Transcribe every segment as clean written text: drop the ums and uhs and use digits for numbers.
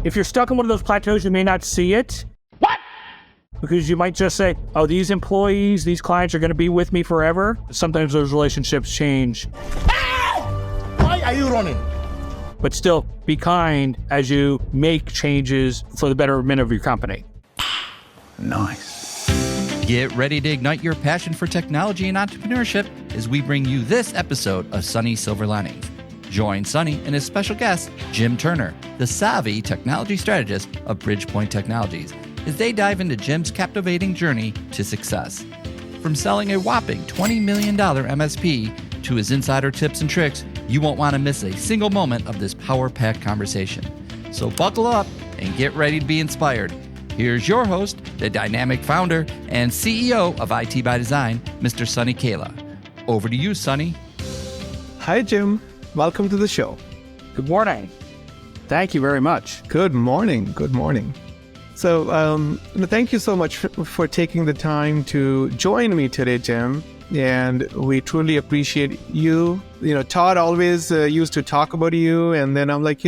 If you're stuck in one of those plateaus, you may not see it. What? Because you might just say, oh, these employees, these clients are going to be with me forever. Sometimes those relationships change. Why are you running? But still, be kind as you make changes for the betterment of your company. Nice. Get ready to ignite your passion for technology and entrepreneurship as we bring you this episode of Sunny Silver Linings. Join Sunny and his special guest, Jim Turner, the savvy technology strategist of Bridgepointe Technologies, as they dive into Jim's captivating journey to success. From selling a whopping $20 million MSP to his insider tips and tricks, you won't want to miss a single moment of this power-packed conversation. So buckle up and get ready to be inspired. Here's your host, the dynamic founder and CEO of IT by Design, Mr. Sunny Kaila. Over to you, Sunny. Hi, Jim. Welcome to the show. Good morning. Thank you very much. Good morning. Good morning. So, thank you so much for taking the time to join me today, Jim. And we truly appreciate you. Todd always used to talk about you. And then I'm like,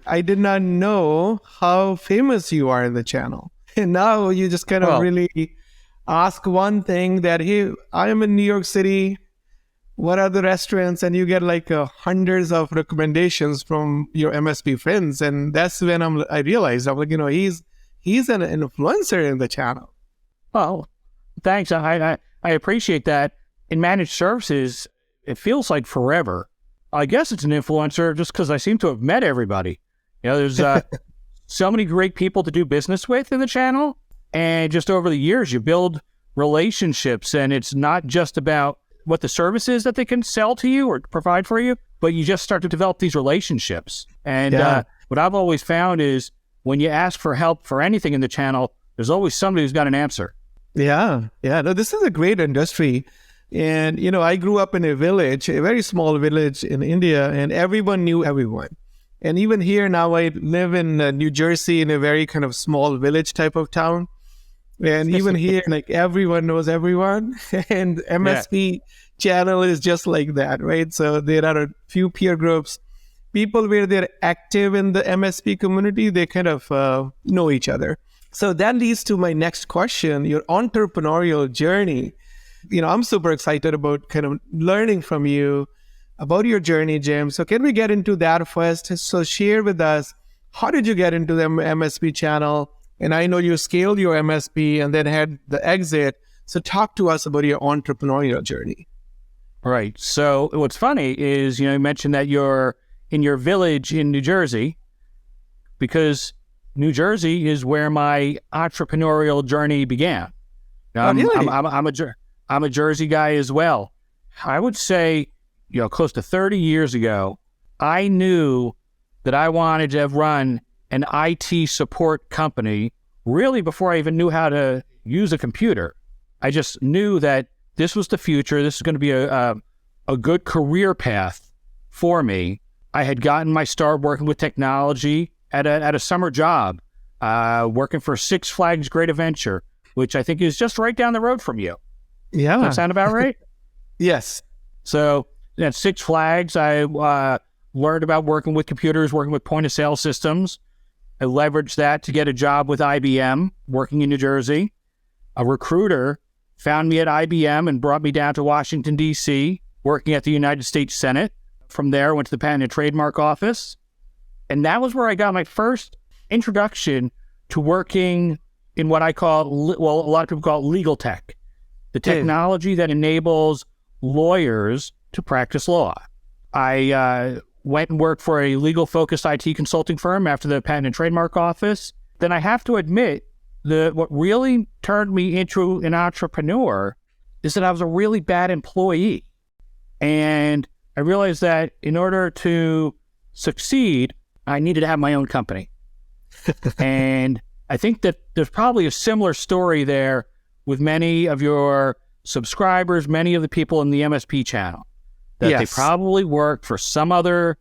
I did not know how famous you are in the channel. And now you just kind of really ask one thing that, hey, I am in New York City. What are the restaurants? And you get like hundreds of recommendations from your MSP friends. And that's when I realized, I'm like, he's an influencer in the channel. Well, thanks. I appreciate that. In managed services, it feels like forever. I guess it's an influencer just because I seem to have met everybody. There's so many great people to do business with in the channel. And just over the years, you build relationships. And it's not just about what the service is that they can sell to you or provide for you, but you just start to develop these relationships. And what I've always found is when you ask for help for anything in the channel, there's always somebody who's got an answer. Yeah. No, this is a great industry. And, I grew up in a village, a very small village in India, and everyone knew everyone. And even here now, I live in New Jersey in a very kind of small village type of town. And even here, like everyone knows everyone. And MSP channel is just like that, right? So there are a few peer groups, people where they're active in the MSP community, they kind of know each other. So that leads to my next question, your entrepreneurial journey. I'm super excited about kind of learning from you about your journey, Jim. So can we get into that first? So share with us, how did you get into the MSP channel? And I know you scaled your MSP and then had the exit. So talk to us about your entrepreneurial journey. Right. So what's funny is, you mentioned that you're in your village in New Jersey, because New Jersey is where my entrepreneurial journey began. Really? I'm a Jersey guy as well. I would say, close to 30 years ago, I knew that I wanted to run an IT support company really before I even knew how to use a computer. I just knew that this was the future. This is going to be a good career path for me. I had gotten my start working with technology at a summer job, working for Six Flags Great Adventure, which I think is just right down the road from you. Yeah. Does that sound about right? Yes. So at Six Flags, I learned about working with computers, working with point of sale systems. I leveraged that to get a job with IBM, working in New Jersey. A recruiter found me at IBM and brought me down to Washington, D.C., working at the United States Senate. From there, went to the Patent and Trademark Office. And that was where I got my first introduction to working in what I call, a lot of people call it legal tech, the technology that enables lawyers to practice law. I went and worked for a legal-focused IT consulting firm after the Patent and Trademark Office. Then I have to admit that what really turned me into an entrepreneur is that I was a really bad employee. And I realized that in order to succeed, I needed to have my own company. And I think that there's probably a similar story there with many of your subscribers, many of the people in the MSP channel, that they probably worked for some other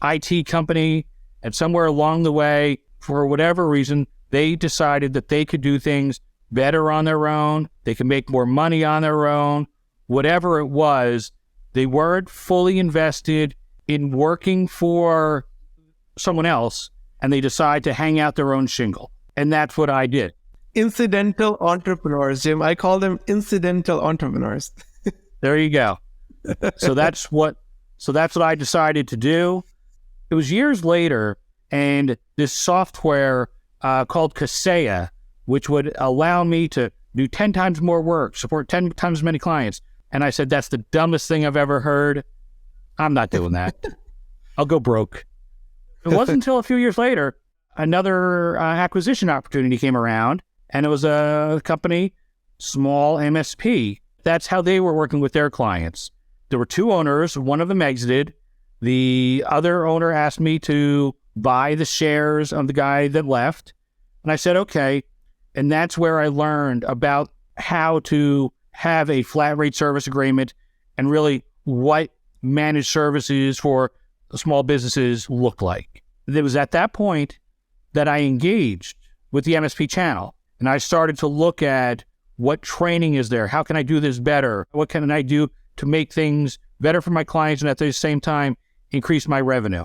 IT company, and somewhere along the way, for whatever reason, they decided that they could do things better on their own, they could make more money on their own, whatever it was. They weren't fully invested in working for someone else and they decide to hang out their own shingle. And that's what I did. Incidental entrepreneurs, Jim. I call them incidental entrepreneurs. There you go. So that's what I decided to do. It was years later, and this software called Kaseya, which would allow me to do 10 times more work, support 10 times as many clients. And I said, that's the dumbest thing I've ever heard. I'm not doing that. I'll go broke. It wasn't until a few years later, another acquisition opportunity came around, and it was a company, small MSP. That's how they were working with their clients. There were two owners. One of them exited. The other owner asked me to buy the shares of the guy that left. And I said, okay. And that's where I learned about how to have a flat rate service agreement and really what managed services for small businesses look like. It was at that point that I engaged with the MSP channel. And I started to look at what training is there? How can I do this better? What can I do to make things better for my clients and at the same time increase my revenue?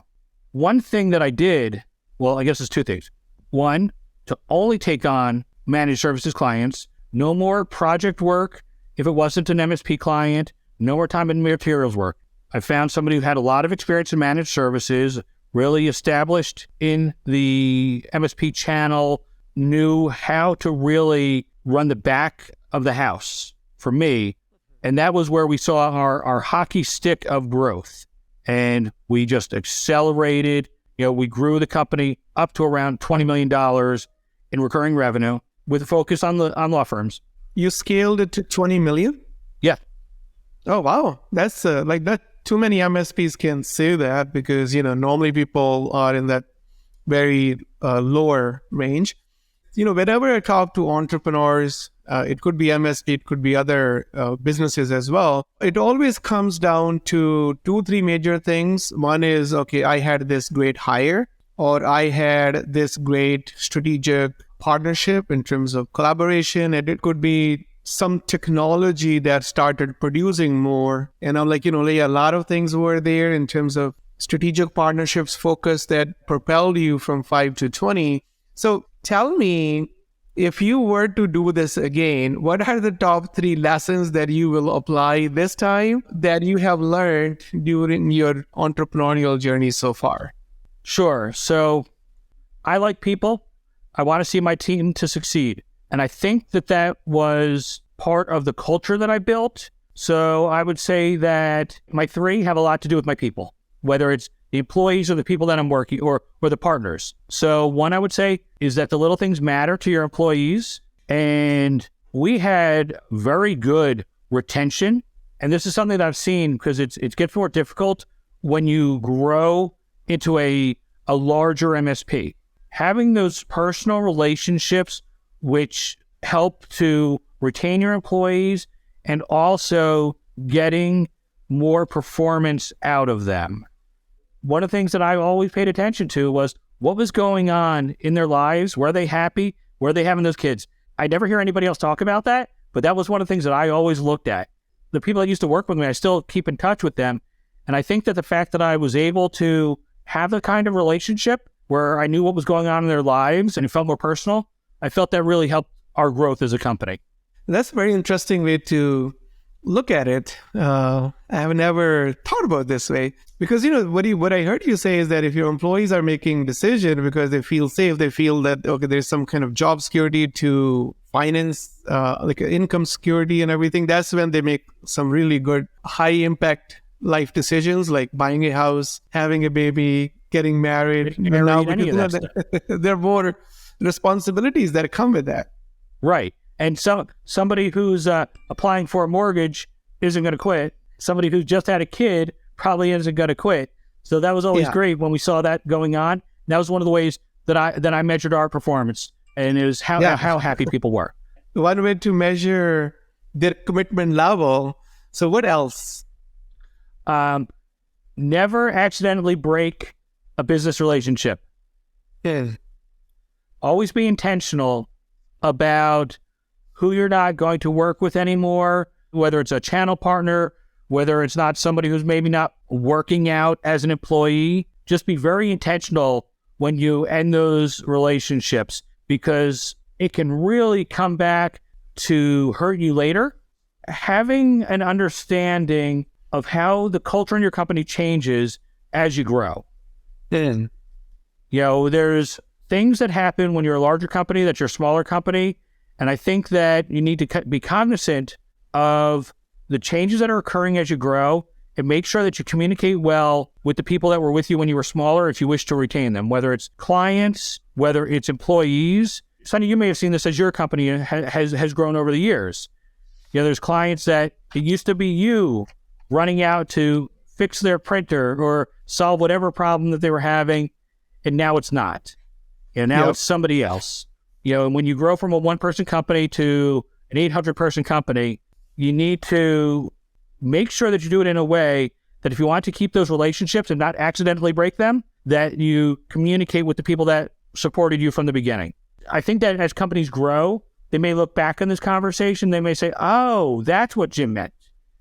One thing that I did, well, I guess it's two things. One, to only take on managed services clients, no more project work if it wasn't an MSP client, no more time and materials work. I found somebody who had a lot of experience in managed services, really established in the MSP channel, knew how to really run the back of the house for me. And that was where we saw our hockey stick of growth. And we just accelerated. We grew the company up to around $20 million in recurring revenue with a focus on law firms. You scaled it to 20 million? Yeah. Oh, wow. That's like that. Too many MSPs can say that because, normally people are in that very lower range. Whenever I talk to entrepreneurs, it could be MSP, it could be other businesses as well. It always comes down to 2-3 major things. One is, okay, I had this great hire, or I had this great strategic partnership in terms of collaboration. And it could be some technology that started producing more. And I'm like, a lot of things were there in terms of strategic partnerships focus that propelled you from 5 to 20. So tell me, if you were to do this again, what are the top 3 lessons that you will apply this time that you have learned during your entrepreneurial journey so far? Sure. So I like people. I want to see my team to succeed. And I think that was part of the culture that I built. So I would say that my 3 have a lot to do with my people, whether it's the employees or the people that I'm working or the partners. So one I would say is that the little things matter to your employees. And we had very good retention. And this is something that I've seen because it gets more difficult when you grow into a larger MSP. Having those personal relationships which help to retain your employees and also getting more performance out of them. One of the things that I always paid attention to was what was going on in their lives. Were they happy? Were they having those kids? I never hear anybody else talk about that, but that was one of the things that I always looked at. The people that used to work with me, I still keep in touch with them. And I think that the fact that I was able to have the kind of relationship where I knew what was going on in their lives and it felt more personal, I felt that really helped our growth as a company. That's a very interesting way to look at it. I have never thought about it this way because, what I heard you say is that if your employees are making decisions because they feel safe, they feel that, okay, there's some kind of job security to finance, like income security and everything. That's when they make some really good high impact life decisions like buying a house, having a baby, getting married. There are more responsibilities that come with that. Right. And somebody who's applying for a mortgage isn't going to quit. Somebody who's just had a kid probably isn't going to quit. So that was always great when we saw that going on. That was one of the ways that I measured our performance, and it was how happy people were. One way to measure their commitment level. So what else? Never accidentally break a business relationship. Yeah. Always be intentional about who you're not going to work with anymore, whether it's a channel partner, whether it's not somebody who's maybe not working out as an employee. Just be very intentional when you end those relationships, because it can really come back to hurt you later. Having an understanding of how the culture in your company changes as you grow. Then, There's things that happen when you're a larger company that you're a smaller company. And I think that you need to be cognizant of the changes that are occurring as you grow, and make sure that you communicate well with the people that were with you when you were smaller if you wish to retain them, whether it's clients, whether it's employees. Sunny, you may have seen this as your company has grown over the years. There's clients that it used to be you running out to fix their printer or solve whatever problem that they were having, and now it's not. Now it's somebody else. And when you grow from a one-person company to an 800-person company, you need to make sure that you do it in a way that if you want to keep those relationships and not accidentally break them, that you communicate with the people that supported you from the beginning. I think that as companies grow, they may look back on this conversation. They may say, oh, that's what Jim meant.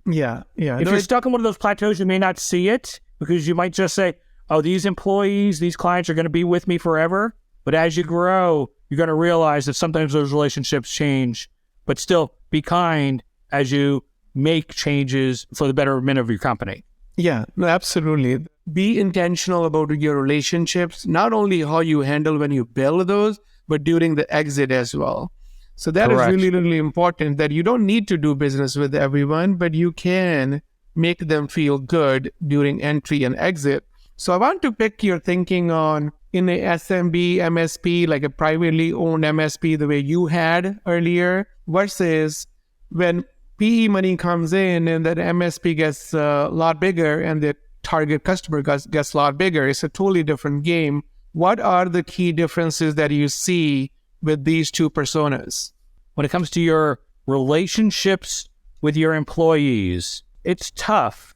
Yeah. If you're stuck in one of those plateaus, you may not see it, because you might just say, oh, these employees, these clients are going to be with me forever. But as you grow, you're going to realize that sometimes those relationships change, but still be kind as you make changes for the betterment of your company. Yeah, no, absolutely. Be intentional about your relationships, not only how you handle when you build those, but during the exit as well. So that Correct. is really, really important, that you don't need to do business with everyone, but you can make them feel good during entry and exit. So I want to pick your thinking on in a SMB, MSP, like a privately owned MSP, the way you had earlier, versus when PE money comes in and that MSP gets a lot bigger and the target customer gets a lot bigger. It's a totally different game. What are the key differences that you see with these two personas? When it comes to your relationships with your employees, it's tough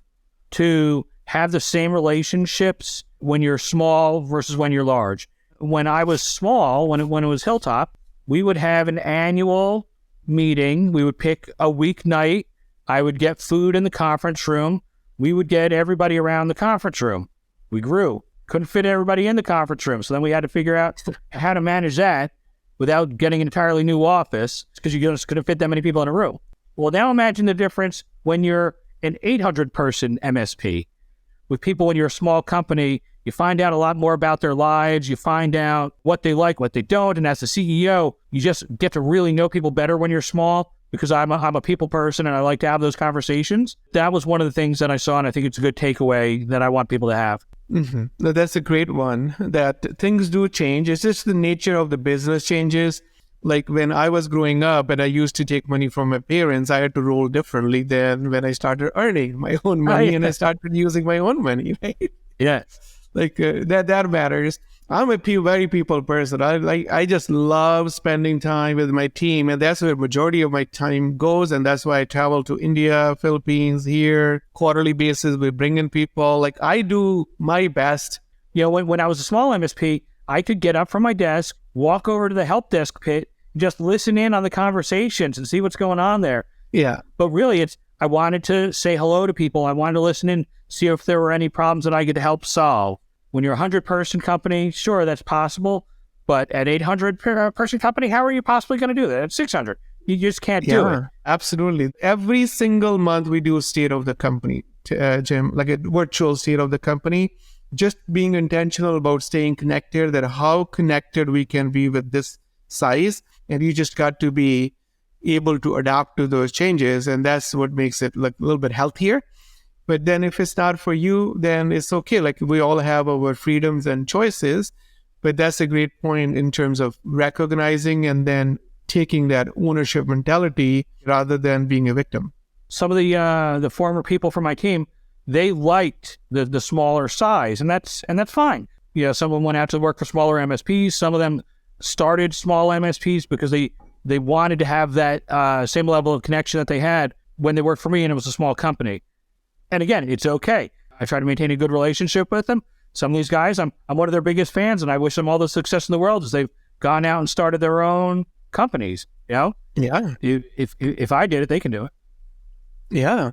to have the same relationships when you're small versus when you're large. When I was small, when it was Hilltop, we would have an annual meeting. We would pick a weeknight. I would get food in the conference room. We would get everybody around the conference room. We grew. Couldn't fit everybody in the conference room. So then we had to figure out how to manage that without getting an entirely new office, because you just couldn't fit that many people in a room. Well, now imagine the difference when you're an 800-person MSP. With people, when you're a small company, you find out a lot more about their lives. You find out what they like, what they don't. And as the CEO, you just get to really know people better when you're small, because I'm a people person and I like to have those conversations. That was one of the things that I saw, and I think it's a good takeaway that I want people to have. Mm-hmm. No, that's a great one, that things do change. It's just the nature of the business changes. Like when I was growing up and I used to take money from my parents, I had to roll differently than when I started earning my own money and I started using my own money, right? Yeah. Like that matters. I'm a very people person. I just love spending time with my team, and that's where majority of my time goes. And that's why I travel to India, Philippines, here, quarterly basis. We bring in people. Like I do my best. When I was a small MSP, I could get up from my desk, walk over to the help desk pit, just listen in on the conversations and see what's going on there. Yeah. But really, I wanted to say hello to people. I wanted to listen in, see if there were any problems that I could help solve. When you're a 100-person company, sure, that's possible. But at 800-person company, how are you possibly going to do that? At 600, you just can't do it. Absolutely. Every single month we do a state of the company, Jim, like a virtual state of the company. Just being intentional about staying connected, that how connected we can be with this size. And you just got to be able to adapt to those changes. And that's what makes it like a little bit healthier. But then if it's not for you, then it's okay. Like we all have our freedoms and choices. But that's a great point in terms of recognizing and then taking that ownership mentality rather than being a victim. Some of the former people from my team, they liked the smaller size, and that's fine. Some of them went out to work for smaller MSPs. Some of them started small MSPs because they wanted to have that same level of connection that they had when they worked for me and it was a small company. And again, it's okay. I try to maintain a good relationship with them. Some of these guys, I'm one of their biggest fans, and I wish them all the success in the world as they've gone out and started their own companies. Yeah. If I did it, they can do it. Yeah.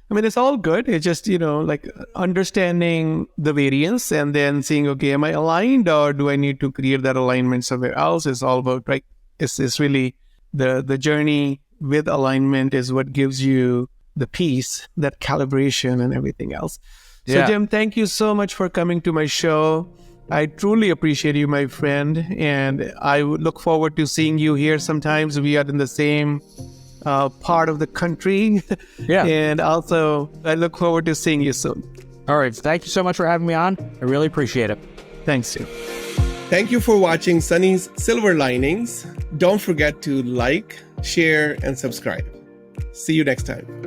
I mean, it's all good. It's just, like understanding the variance and then seeing, okay, am I aligned or do I need to create that alignment somewhere else? It's all about, right? It's really the journey with alignment is what gives you the peace, that calibration and everything else. So Yeah. Jim, thank you so much for coming to my show. I truly appreciate you, my friend. And I would look forward to seeing you here sometimes. We are in the same part of the country. Yeah. And also, I look forward to seeing you soon. All right. Thank you so much for having me on. I really appreciate it. Thanks, Jim. Thank you for watching Sunny's Silver Linings. Don't forget to like, share, and subscribe. See you next time.